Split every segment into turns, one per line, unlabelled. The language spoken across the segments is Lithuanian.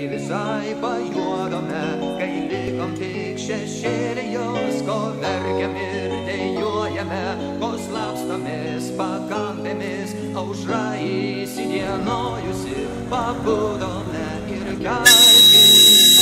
visai pajuodome, kai likom tik šešėlijos, ko verkiam ir dejuojame, ko slapstomis pakampėmis, aušra įsidienojusi, pabudome ir kelkimės.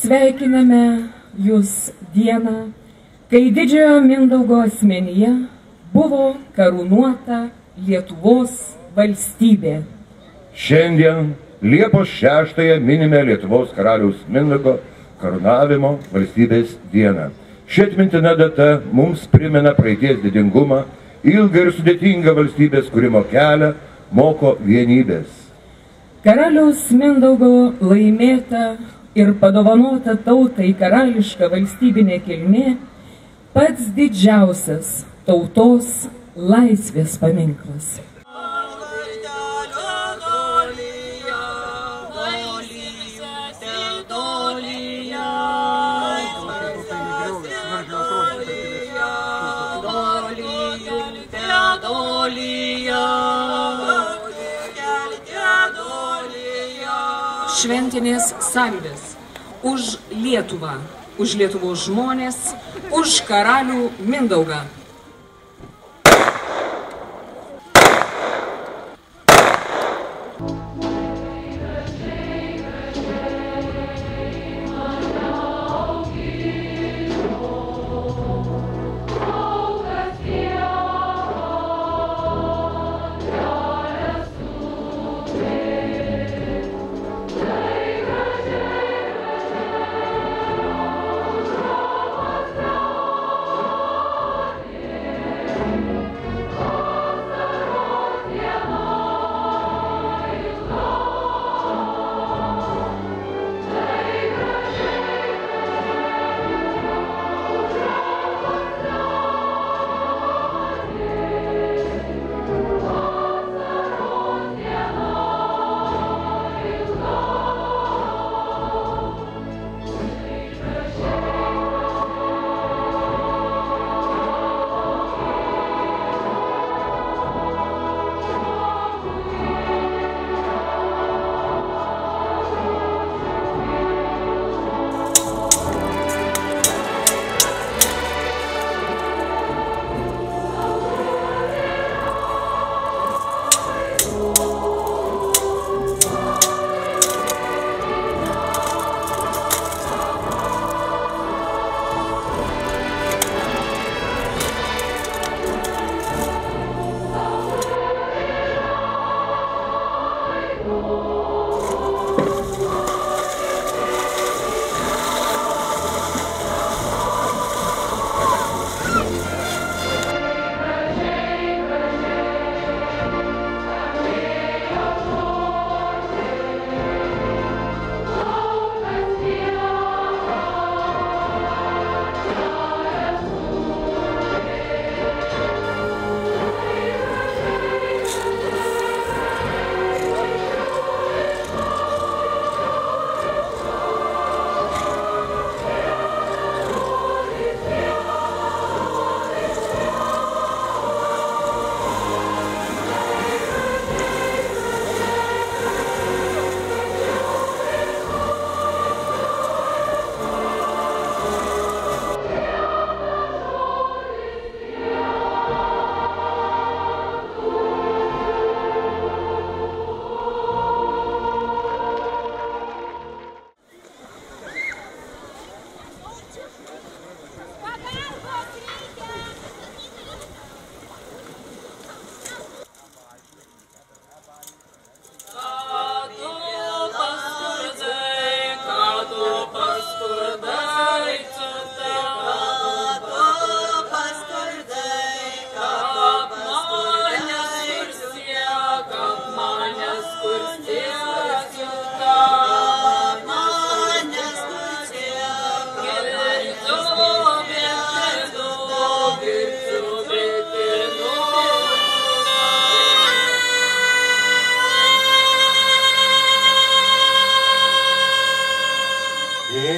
Sveikiname jūs dieną, kai didžiojo Mindaugo asmenyje buvo karūnuota Lietuvos valstybė.
Šiandien Liepos 6-ąją minime Lietuvos karaliaus Mindaugo karūnavimo valstybės dieną. Ši atmintina data mums primena praeities didingumą, ilgą ir sudėtingą valstybės kūrimo kelią, moko vienybės.
Karaliaus Mindaugo laimėta ir padovanota tautai karališka valstybinė kilmė pats didžiausias tautos laisvės paminklas. Šventinės salvės už Lietuvą, už Lietuvos žmonės, už karalių Mindaugą.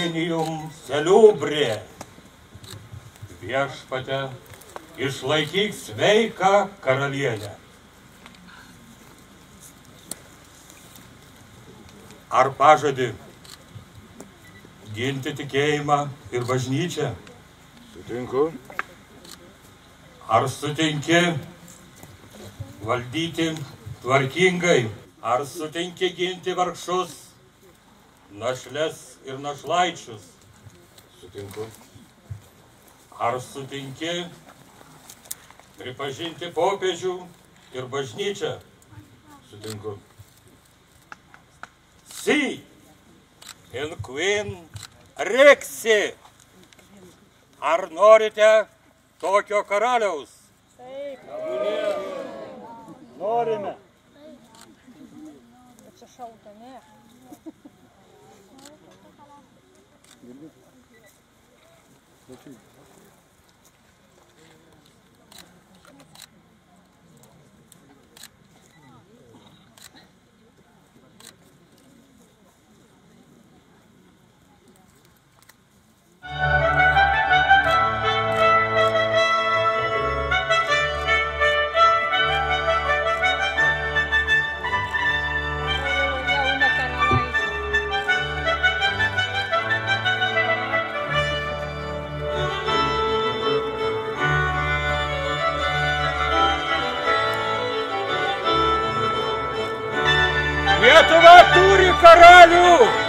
Omnium celiubre. Viešpate, išlaikyk sveiką karalienę. Ar pažadi ginti tikėjimą ir bažnyčią?
Sutinku.
Ar sutinki valdyti tvarkingai? Ar sutinki ginti vargšus, našles ir našlaičius?
Sutinku.
Ar sutinki pripažinti popiežių ir bažnyčią?
Sutinku.
Si, in quin rexi. Ar norite tokio karaliaus?
Norime.
Čia šauta, ne?
Lietuva turi karalių!